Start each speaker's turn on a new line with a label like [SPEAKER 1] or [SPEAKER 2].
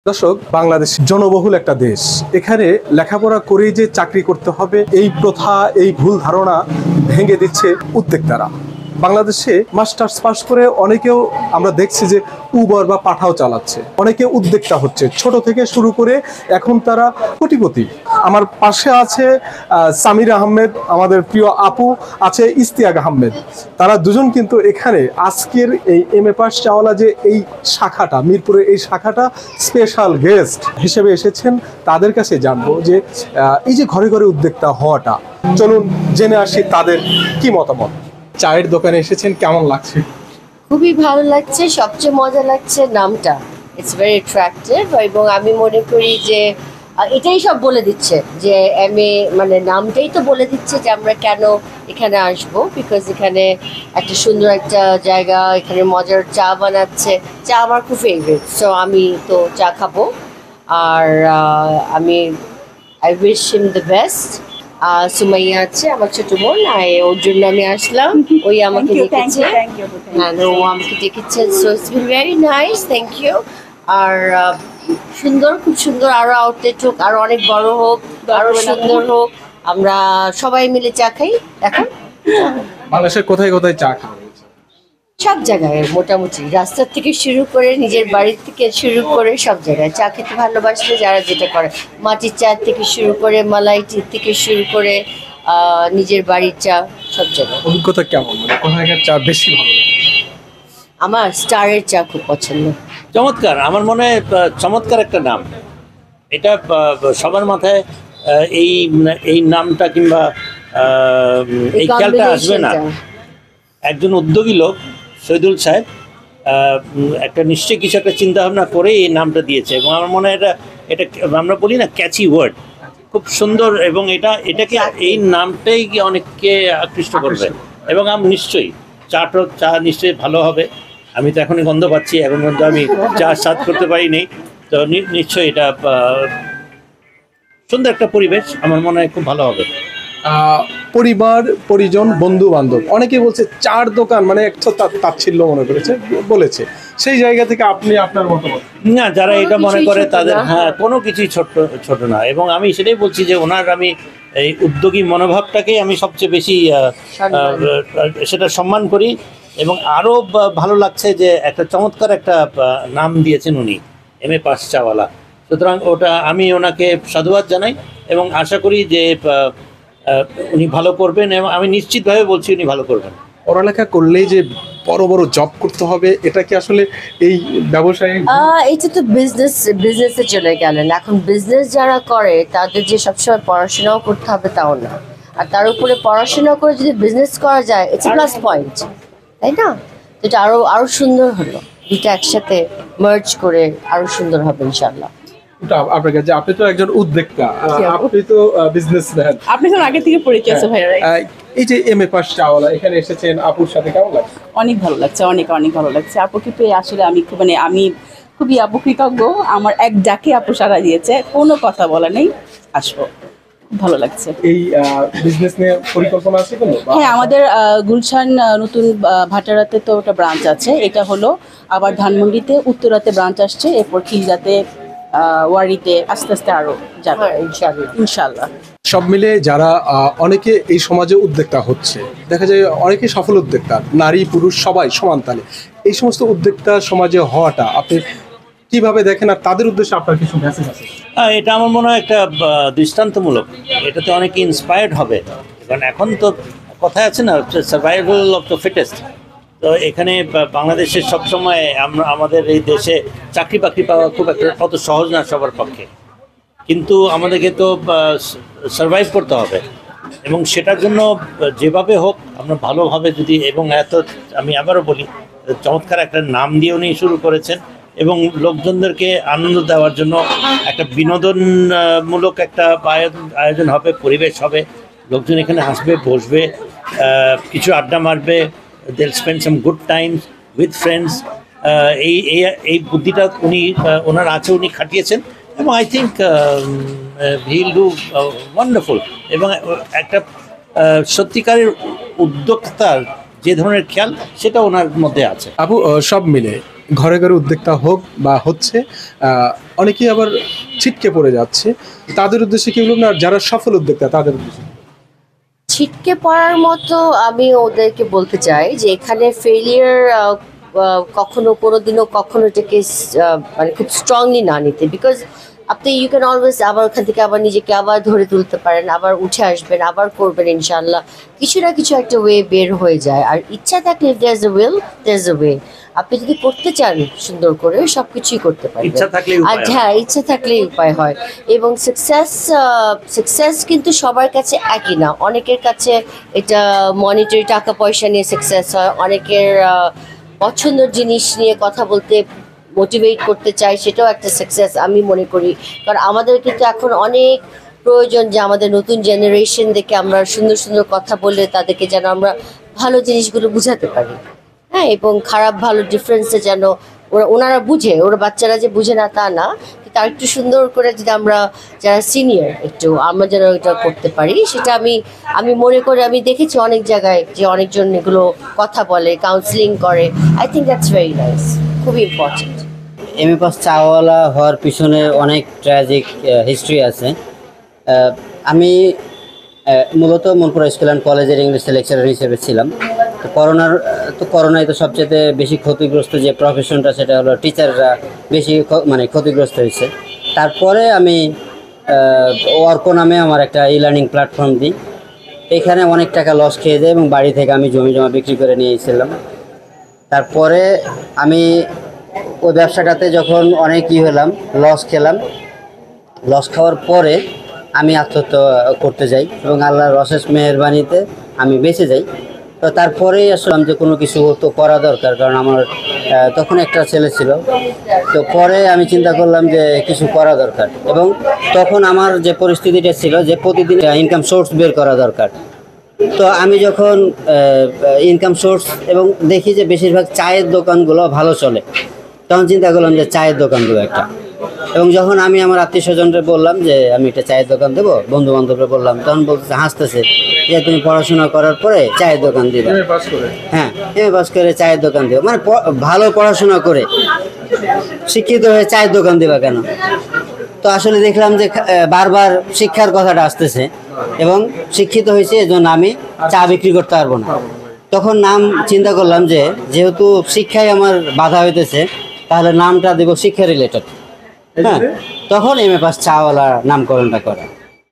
[SPEAKER 1] দর্শক, বাংলাদেশ জনবহুল একটা দেশ। এখানে লেখাপড়া করেই যে চাকরি করতে হবে এই প্রথা, এই ভুল ধারণা ভেঙে দিচ্ছে উদ্যোক্তারা। বাংলাদেশে মাস্টার্স পাস করে অনেকেও আমরা দেখছি যে উবার বা পাঠাও চালাচ্ছে, অনেকে উদ্যোক্তা হচ্ছে ছোট থেকে শুরু করে এখন তারা কোটিপতি। আমার পাশে আছে সামির আহমেদ, আমাদের প্রিয় আপু আছে ইস্তিয়াক আহমেদ। তারা দুজন কিন্তু এখানে আজকের এই এমএ পাস চাওয়ালা যে এই শাখাটা, মিরপুরের এই শাখাটা স্পেশাল গেস্ট হিসেবে এসেছেন। তাদের কাছে জানবো যে এই যে ঘরে ঘরে উদ্যোক্তা হওয়াটা, চলুন জেনে আসি তাদের কি মতামত। চায়ের দোকানে এসেছেন, কেমন লাগছে?
[SPEAKER 2] খুবই ভালো লাগছে, সবচেয়ে মজা লাগছে নামটা, ইটস ভেরি অ্যাট্রাক্টিভ। এবং আমি মনে করি যে এটাই সব বলে দিচ্ছে যে এমএ মানে নামটাই তো বলে দিচ্ছে যে আমরা কেন এখানে আসবো। বিকজ এখানে একটা সুন্দর একটা জায়গা, এখানে মজার চা বানাচ্ছে, চা আমার খুব ফেভারিট, সো আমি তো চা খাবো। আর আমি I wish him the best. Sumaiya আছে আমার ছোট বোন, ওর জন্য আমি আসলাম, ওই আমাকে ডেকেছে। হ্যাঁ, ও আমাকে ডেকেছে, so it's been very nice, thank you. আর সুন্দর, খুব সুন্দর, আরো আউটলেট হোক, আরো অনেক বড় হোক, আরো সুন্দর হোক, আমরা সবাই মিলে চা খাই। এখন
[SPEAKER 1] বাংলাদেশের কোথায় কোথায় চা খাওয়া?
[SPEAKER 2] সব জায়গায় মোটামুটি, রাস্তার থেকে শুরু করে নিজের বাড়ির থেকে শুরু করে সব জায়গায় চা খেতে ভালোবাসলে যারা যেটা করে, মাটির চা থেকে শুরু করে মালাই টি থেকে শুরু করে নিজের বাড়ির চা, সব জায়গায়।
[SPEAKER 1] অভিজ্ঞতা কেমন, মানে কোথাকার চা বেশি ভালো লাগে?
[SPEAKER 2] আমার স্টারের চা খুব পছন্দ।
[SPEAKER 3] চমৎকার, আমার মনে হয় চমৎকার একটা নাম এটা। সবার মাথায় এই নামটা কিংবা এই খেয়ালটা আসবে না। একজন উদ্যোগী লোক শহীদুল সাহেব একটা নিশ্চয়ই কিছু একটা চিন্তাভাবনা করে এই নামটা দিয়েছে, এবং আমার মনে হয় এটা আমরা বলি না ক্যাচি ওয়ার্ড, খুব সুন্দর। এবং এটাকে এই নামটাই অনেককে আকৃষ্ট করবে। এবং নিশ্চয়ই চা নিশ্চয়ই ভালো হবে। আমি তো এখনই গন্ধ পাচ্ছি, এখন পর্যন্ত আমি চা স্বাদ করতে পারিনি, তো নিশ্চয়ই এটা সুন্দর একটা পরিবেশ, আমার মনে হয় খুব ভালো হবে।
[SPEAKER 1] পরিবার, পরিজন, বন্ধু বান্ধব অনেকে বলছে চার দোকান মানে একটা তাচ্ছিল্য মনে করেছে, বলেছে। সেই জায়গা থেকে আপনি আপনার মতামত?
[SPEAKER 3] না, যারা এটা মনে করে তাদের, হ্যাঁ, কোনো কিছুই ছোট না। এবং আমি সেটাই বলছি যে এই উদ্যোগী মনোভাবটাকেই আমি সবচেয়ে বেশি সেটা সম্মান করি। এবং আরও ভালো লাগছে যে একটা চমৎকার একটা নাম দিয়েছেন উনি, এমএ পাস চাওয়ালা। সুতরাং আমি ওনাকে সাধুবাদ জানাই এবং আশা করি যে উনি ভালো করবেন, এবং আমি নিশ্চিতভাবে বলছি উনি ভালো করবেন।
[SPEAKER 1] পড়ালেখা করলেই যে বড় বড় জব করতে হবে, এটা কি আসলে এই ব্যবসায়?
[SPEAKER 2] এটা তো বিজনেসে চলে গেলেন। এখন বিজনেস যারা করে তাদের যে সবসময় পড়াশোনাও করতে হবে তাও না, আর তার উপরে পড়াশোনা করে যদি বিজনেস করা যায় ইটস প্লাস পয়েন্ট, তাই না? এটা আরো সুন্দর হলো, দুটা একসাথে মার্জ করে আরো সুন্দর হবে ইনশাআল্লাহ।
[SPEAKER 1] আপনার কাছে, আপনি তো একজন উদ্যোক্তা, আপনি তো বিজনেসম্যান,
[SPEAKER 4] আপনি তো আগে থেকে পরিচয় আছে ভাইয়া।
[SPEAKER 1] এই যে এমএ পাস চাওয়ালা এখানে এসেছেন, আপুর সাথে কেমন লাগছে?
[SPEAKER 4] অনেক ভালো লাগছে, অনেক ভালো লাগছে। আপুকে পেয়ে আসলে আমি খুবই আপু কৃতজ্ঞ। আমার এক ডাকে আপু সাড়া দিয়েছে, কোনো কথা বলা নেই, আসবো, ভালো লাগছে।
[SPEAKER 1] এই বিজনেস নিয়ে পরিকল্পনা আছে কোনো?
[SPEAKER 4] হ্যাঁ, আমাদের গুলশান নতুন ভাটারাতে তো একটা ব্রাঞ্চ আছে, এটা হলো। আবার ধানমন্ডিতে উত্তরাতে ব্রাঞ্চ আসছে, এরপর খিলগাতে, ওয়ারিতে আস্তে আস্তে আরো যাবে ইনশাআল্লাহ।
[SPEAKER 1] সব মিলে যারা অনেকে এই সমাজে উদ্যোক্তা হচ্ছে, দেখা যায় অনেকে সফল উদ্যোক্তা, নারী পুরুষ সবাই সমান তালে। এই সমস্ত উদ্যোক্তা সমাজে হওয়াটা আপনি কিভাবে দেখেন, আর তাদের উদ্দেশ্যে আপনার কিছু মেসেজ আছে?
[SPEAKER 3] এটা আমার মনে হয় একটা দৃষ্টান্তমূলক, এটাতে অনেকে ইন্সপায়ার্ড হবে। কারণ এখন তো কথায় আছে না, সার্ভাইভাল অফ দ্য ফিটেস্ট। তো এখানে বাংলাদেশের সবসময় আমাদের এই দেশে চাকরি বাকরি পাওয়া খুব একটা অত সহজ না সবার পক্ষে, কিন্তু আমাদেরকে তো সার্ভাইভ করতে হবে। এবং সেটার জন্য যেভাবে হোক আমরা ভালোভাবে যদি, এবং আমি আবারও বলি, চমৎকার একটা নাম দিয়ে উনি শুরু করেছেন, এবং লোকজনদেরকে আনন্দ দেওয়ার জন্য একটা বিনোদনমূলক একটা আয়োজন হবে, পরিবেশ হবে, লোকজন এখানে আসবে, বসবে, কিছু আড্ডা মারবে, they'll spend some good times with friends. এই বুদ্ধিটা ওনার আছে, উনি খাটিয়েছেন, এবং I think he'll do wonderful। এবং একটা সত্যিকারের উদ্যোক্তার যে ধরনের খেয়াল, সেটা ওনার মধ্যে আছে।
[SPEAKER 1] আপু, সব মিলে ঘরে ঘরে উদ্যোক্তা হোক বা হচ্ছে, অনেকেই আবার ছিটকে পড়ে যাচ্ছে, তাদের উদ্দেশ্যে কি বলবেন? আর যারা সফল উদ্যোক্তা তাদের উদ্দেশ্যে
[SPEAKER 2] ছিটকে পড়ার মতো আমি ওদেরকে বলতে চাই যে এখানে ফেলিয়ার কখনো কোনোদিনও কখনো এটাকে মানে খুব স্ট্রংলি না নিতে, বিকজ আপনি ইউ ক্যান অলওয়েজ আবার ওখান থেকে আবার নিজেকে আবার ধরে তুলতে পারেন, আবার উঠে আসবেন, আবার করবেন, ইনশাল্লাহ কিছু না কিছু একটা ওয়ে বের হয়ে যায়। আর ইচ্ছা থাকলে there is a will, there is a way. আপনি যদি করতে চান সুন্দর করে সব কিছুই করতে পারবেন।
[SPEAKER 3] ইচ্ছা থাকলে
[SPEAKER 2] আর হ্যাঁ, ইচ্ছা থাকলেই উপায় হয়। এবং সাকসেস কিন্তু সবার কাছে একই না। অনেকের কাছে এটা মনিটারি টাকা পয়সা নিয়ে সাকসেস হয়, অনেকের পছন্দের জিনিস নিয়ে কথা বলতে মোটিভেট করতে চাই, সেটাও একটা সাকসেস আমি মনে করি। কারণ আমাদের কিন্তু এখন অনেক প্রয়োজন যে আমাদের নতুন জেনারেশন দেখে আমরা সুন্দর সুন্দর কথা বলে তাদেরকে যেন আমরা ভালো জিনিসগুলো বুঝাতে পারি, হ্যাঁ, এবং খারাপ ভালো ডিফারেন্সে যেন ওনারা বুঝে, ওরা বাচ্চারা যে বুঝে না তা না, কিন্তু আর একটু সুন্দর করে যদি আমরা যারা সিনিয়র একটু আমরা যেন এটা করতে পারি, সেটা আমি মনে করি। আমি দেখেছি অনেক জায়গায় যে অনেকজন এগুলো কথা বলে, কাউন্সিলিং করে। I think that's very nice, খুবই ইম্পর্টেন্ট।
[SPEAKER 5] এমএ পাস চাওয়ালা হওয়ার পিছনে অনেক ট্র্যাজিক হিস্ট্রি আছে। আমি মূলত মনপুরা স্কুল অ্যান্ড কলেজের ইংলিশ লেকচারার হিসেবে ছিলাম। তো করোনায় তো সবচেয়ে বেশি ক্ষতিগ্রস্ত যে প্রফেশনটা, সেটা হলো টিচাররা বেশি মানে ক্ষতিগ্রস্ত হয়েছে। তারপরে আমি অর্ক নামে আমার একটা লার্নিং প্ল্যাটফর্ম দিই। এখানে অনেক টাকা লস খেয়ে যায় এবং বাড়ি থেকে আমি জমি জমা বিক্রি করে নিয়ে এসেছিলাম। তারপরে আমি ওই ব্যবসাটাতে যখন অনেক হলাম, লস খেলাম। লস খাওয়ার পরে আমি আত্মহত্যা করতে যাই এবং আল্লাহর অশেষ মেহেরবানিতে আমি বেঁচে যাই। তো তারপরেই আসলাম যে কোনো কিছু তো করা দরকার, কারণ আমার তখন একটা ছেলে ছিল। তো পরে আমি চিন্তা করলাম যে কিছু করা দরকার, এবং তখন আমার যে পরিস্থিতিটা ছিল যে প্রতিদিন ইনকাম সোর্স বের করা দরকার। তো আমি যখন ইনকাম সোর্স এবং দেখি যে বেশিরভাগ চায়ের দোকানগুলো ভালো চলে, তখন চিন্তা করলাম যে চায়ের দোকান দেবো একটা। এবং যখন আমি আমার আত্মীয় স্বজনরা বললাম যে আমি একটা চায়ের দোকান দেবো, বন্ধু বান্ধবরা বললাম, তখন বলতেছে, হাসতেছে যে তুমি পড়াশোনা করার পরে চায়ের দোকান দিবে। হ্যাঁ, এমএ পাস করে চায়ের দোকান দেবো, মানে ভালো পড়াশোনা করে শিক্ষিত হয়ে চায়ের দোকান দেবা কেন? তো আসলে দেখলাম যে বারবার শিক্ষার কথাটা আসতেছে, এবং শিক্ষিত হয়েছে এজন্য আমি চা বিক্রি করতে পারবো না। তখন নাম চিন্তা করলাম যে যেহেতু শিক্ষায় আমার বাধা হইতেছে, তাহলে নামটা দেব শিক্ষা রিলেটেড। হ্যাঁ, তখন এমএ পাস চাওয়ালা নামকরণটা করা।